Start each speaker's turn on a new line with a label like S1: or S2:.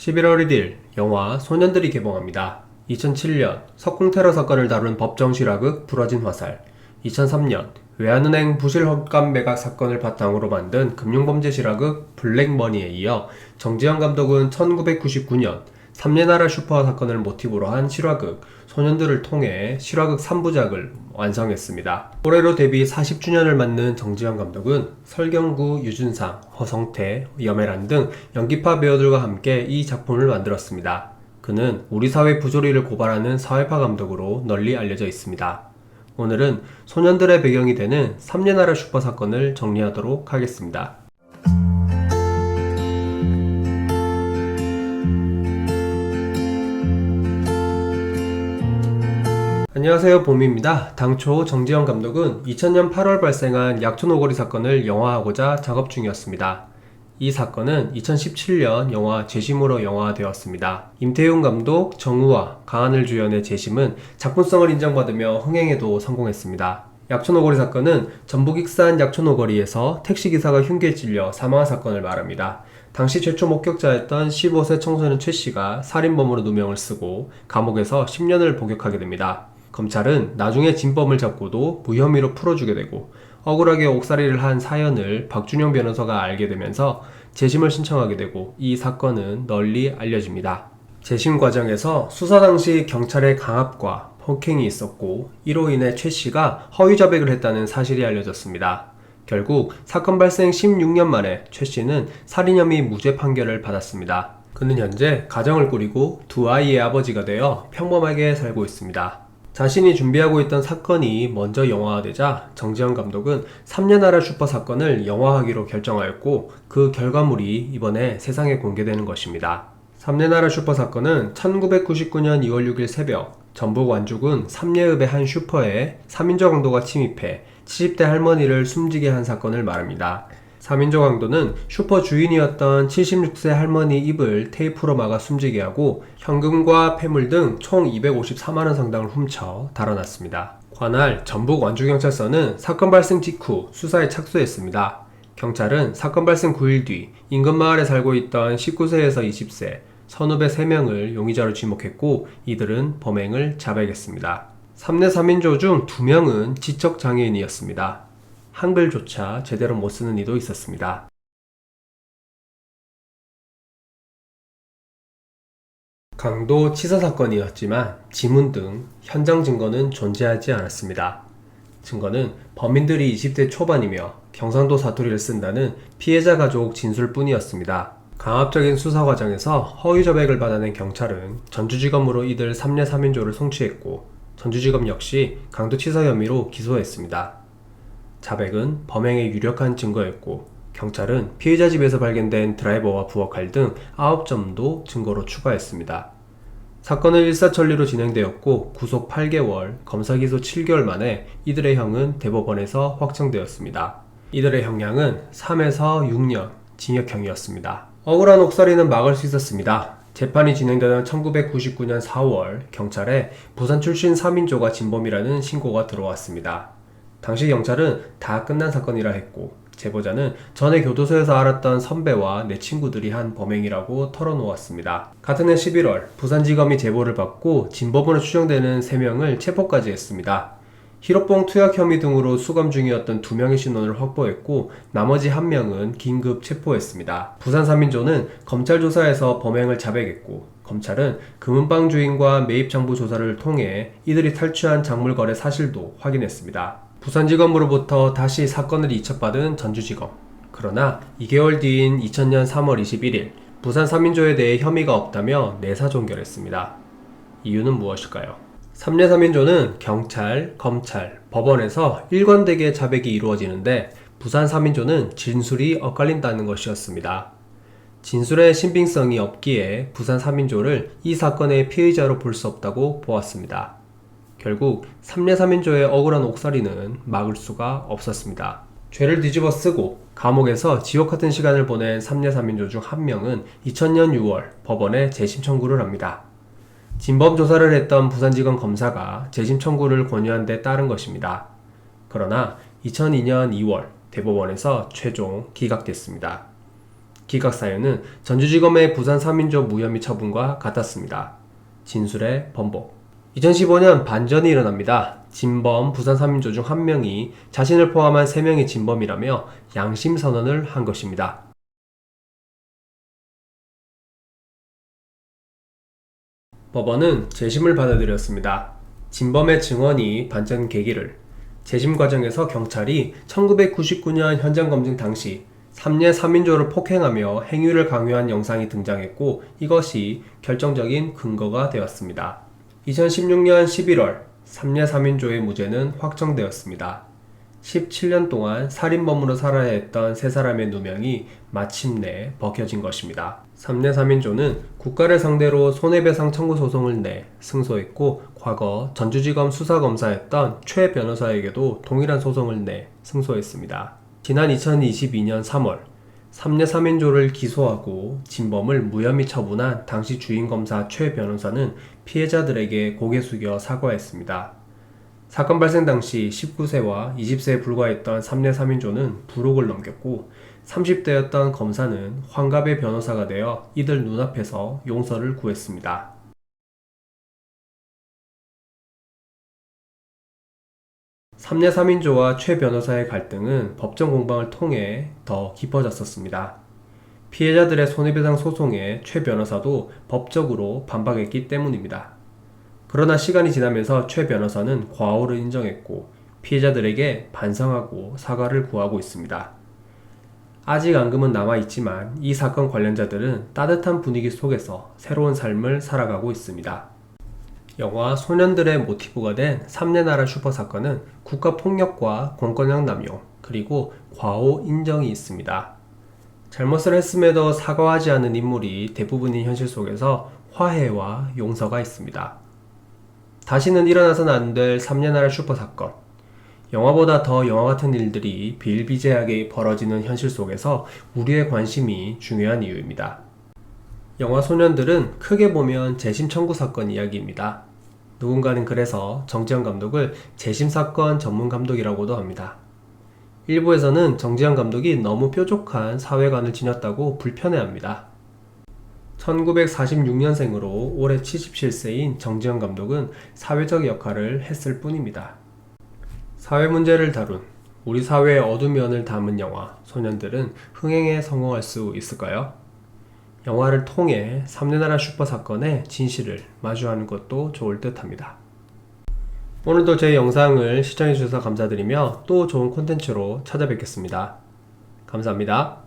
S1: 11월 1일 영화 소년들이 개봉합니다. 2007년 석궁테러 사건을 다룬 법정 실화극 부러진 화살, 2003년 외환은행 부실 헛간 매각 사건을 바탕으로 만든 금융범죄 실화극 블랙머니에 이어 정지현 감독은 1999년 삼례나라 슈퍼 사건을 모티브로 한 실화극 소년들을 통해 실화극 3부작을 완성했습니다. 올해로 데뷔 40주년을 맞는 정지현 감독은 설경구, 유준상, 허성태, 염혜란 등 연기파 배우들과 함께 이 작품을 만들었습니다. 그는 우리 사회 부조리를 고발하는 사회파 감독으로 널리 알려져 있습니다. 오늘은 소년들의 배경이 되는 삼례나라 슈퍼 사건을 정리하도록 하겠습니다. 안녕하세요, 봄입니다. 당초 정지현 감독은 2000년 8월 발생한 약촌오거리 사건을 영화하고자 작업 중이었습니다. 이 사건은 2017년 영화 재심으로 영화되었습니다. 임태훈 감독, 정우와 강하늘 주연의 재심은 작품성을 인정받으며 흥행에도 성공했습니다. 약촌오거리 사건은 전북 익산 약촌오거리에서 택시기사가 흉기에 찔려 사망한 사건을 말합니다. 당시 최초 목격자였던 15세 청소년 최씨가 살인범으로 누명을 쓰고 감옥에서 10년을 복역하게 됩니다. 검찰은 나중에 진범을 잡고도 무혐의로 풀어주게 되고 억울하게 옥살이를 한 사연을 박준영 변호사가 알게 되면서 재심을 신청하게 되고 이 사건은 널리 알려집니다. 재심 과정에서 수사 당시 경찰의 강압과 폭행이 있었고 이로 인해 최 씨가 허위 자백을 했다는 사실이 알려졌습니다. 결국 사건 발생 16년 만에 최 씨는 살인 혐의 무죄 판결을 받았습니다. 그는 현재 가정을 꾸리고 두 아이의 아버지가 되어 평범하게 살고 있습니다. 자신이 준비하고 있던 사건이 먼저 영화화되자 정지현 감독은 삼례나라 슈퍼 사건을 영화화하기로 결정하였고 그 결과물이 이번에 세상에 공개되는 것입니다. 삼례나라 슈퍼 사건은 1999년 2월 6일 새벽 전북 완주군 삼례읍의 한 슈퍼에 3인조 강도가 침입해 70대 할머니를 숨지게 한 사건을 말합니다. 3인조 강도는 슈퍼 주인이었던 76세 할머니 입을 테이프로 막아 숨지게 하고 현금과 폐물 등 총 254만원 상당을 훔쳐 달아났습니다. 관할 전북 완주경찰서는 사건 발생 직후 수사에 착수했습니다. 경찰은 사건 발생 9일 뒤 인근 마을에 살고 있던 19세에서 20세 선후배 3명을 용의자로 지목했고 이들은 범행을 자백했습니다. 3내 3인조 중 2명은 지적장애인이었습니다. 한글조차 제대로 못 쓰는 이도 있었습니다. 강도 치사 사건이었지만 지문 등 현장 증거는 존재하지 않았습니다. 증거는 범인들이 20대 초반이며 경상도 사투리를 쓴다는 피해자 가족 진술뿐이었습니다. 강압적인 수사 과정에서 허위 자백을 받아낸 경찰은 전주지검으로 이들 3례 3인조를 송치했고 전주지검 역시 강도치사 혐의로 기소했습니다. 자백은 범행의 유력한 증거였고 경찰은 피해자 집에서 발견된 드라이버와 부엌칼 등 9점도 증거로 추가했습니다. 사건은 일사천리로 진행되었고 구속 8개월, 검사기소 7개월 만에 이들의 형은 대법원에서 확정되었습니다. 이들의 형량은 3에서 6년 징역형이었습니다. 억울한 옥살이는 막을 수 있었습니다. 재판이 진행되던 1999년 4월 경찰에 부산 출신 3인조가 진범이라는 신고가 들어왔습니다. 당시 경찰은 다 끝난 사건이라 했고 제보자는 전에 교도소에서 알았던 선배와 내 친구들이 한 범행이라고 털어놓았습니다. 같은 해 11월 부산지검이 제보를 받고 진범으로 추정되는 3명을 체포까지 했습니다. 희로봉 투약 혐의 등으로 수감 중이었던 2명의 신원을 확보했고 나머지 1명은 긴급 체포했습니다. 부산 3인조는 검찰 조사에서 범행을 자백했고 검찰은 금은방 주인과 매입장부 조사를 통해 이들이 탈취한 작물 거래 사실도 확인했습니다. 부산지검으로부터 다시 사건을 이첩받은 전주지검. 그러나 2개월 뒤인 2000년 3월 21일 부산 3인조에 대해 혐의가 없다며 내사 종결했습니다. 이유는 무엇일까요? 3례 3인조는 경찰, 검찰, 법원에서 일관되게 자백이 이루어지는데 부산 3인조는 진술이 엇갈린다는 것이었습니다. 진술의 신빙성이 없기에 부산 3인조를 이 사건의 피의자로 볼 수 없다고 보았습니다. 결국 3례 3인조의 억울한 옥살이는 막을 수가 없었습니다. 죄를 뒤집어 쓰고 감옥에서 지옥같은 시간을 보낸 3례 3인조 중 1명은 2000년 6월 법원에 재심 청구를 합니다. 진범 조사를 했던 부산지검 검사가 재심 청구를 권유한 데 따른 것입니다. 그러나 2002년 2월 대법원에서 최종 기각됐습니다. 기각사유는 전주지검의 부산 3인조 무혐의 처분과 같았습니다. 진술의 번복. 2015년 반전이 일어납니다. 진범 부산 3인조 중 한 명이 자신을 포함한 3명이 진범이라며 양심 선언을 한 것입니다. 법원은 재심을 받아들였습니다. 진범의 증언이 반전 계기를. 재심 과정에서 경찰이 1999년 현장 검증 당시 삼례 3인조를 폭행하며 행위를 강요한 영상이 등장했고 이것이 결정적인 근거가 되었습니다. 2016년 11월 삼례 3인조의 무죄는 확정되었습니다. 17년 동안 살인범으로 살아야 했던 세 사람의 누명이 마침내 벗겨진 것입니다. 삼례 3인조는 국가를 상대로 손해배상 청구 소송을 내 승소했고 과거 전주지검 수사검사였던 최 변호사에게도 동일한 소송을 내 승소했습니다. 지난 2022년 3월 삼례 3인조를 기소하고 진범을 무혐의 처분한 당시 주임검사 최 변호사는 피해자들에게 고개 숙여 사과했습니다. 사건 발생 당시 19세와 20세에 불과했던 삼례 3인조는 불혹을 넘겼고 30대였던 검사는 환갑의 변호사가 되어 이들 눈앞에서 용서를 구했습니다. 삼례 3인조와 최 변호사의 갈등은 법정 공방을 통해 더 깊어졌었습니다. 피해자들의 손해배상 소송에 최 변호사도 법적으로 반박했기 때문입니다. 그러나 시간이 지나면서 최 변호사는 과오를 인정했고 피해자들에게 반성하고 사과를 구하고 있습니다. 아직 앙금은 남아있지만 이 사건 관련자들은 따뜻한 분위기 속에서 새로운 삶을 살아가고 있습니다. 영화 소년들의 모티브가 된 삼례나라 슈퍼 사건은 국가폭력과 공권력 남용 그리고 과오 인정이 있습니다. 잘못을 했음에도 사과하지 않은 인물이 대부분인 현실 속에서 화해와 용서가 있습니다. 다시는 일어나서는 안 될 삼례나라 슈퍼 사건. 영화보다 더 영화 같은 일들이 비일비재하게 벌어지는 현실 속에서 우리의 관심이 중요한 이유입니다. 영화 소년들은 크게 보면 재심 청구 사건 이야기입니다. 누군가는 그래서 정지현 감독을 재심 사건 전문 감독이라고도 합니다. 일부에서는 정지현 감독이 너무 뾰족한 사회관을 지녔다고 불편해합니다. 1946년생으로 올해 77세인 정지현 감독은 사회적 역할을 했을 뿐입니다. 사회 문제를 다룬 우리 사회의 어두운 면을 담은 영화 소년들은 흥행에 성공할 수 있을까요? 영화를 통해 삼례나라 슈퍼 사건의 진실을 마주하는 것도 좋을 듯 합니다. 오늘도 제 영상을 시청해주셔서 감사드리며 또 좋은 콘텐츠로 찾아뵙겠습니다. 감사합니다.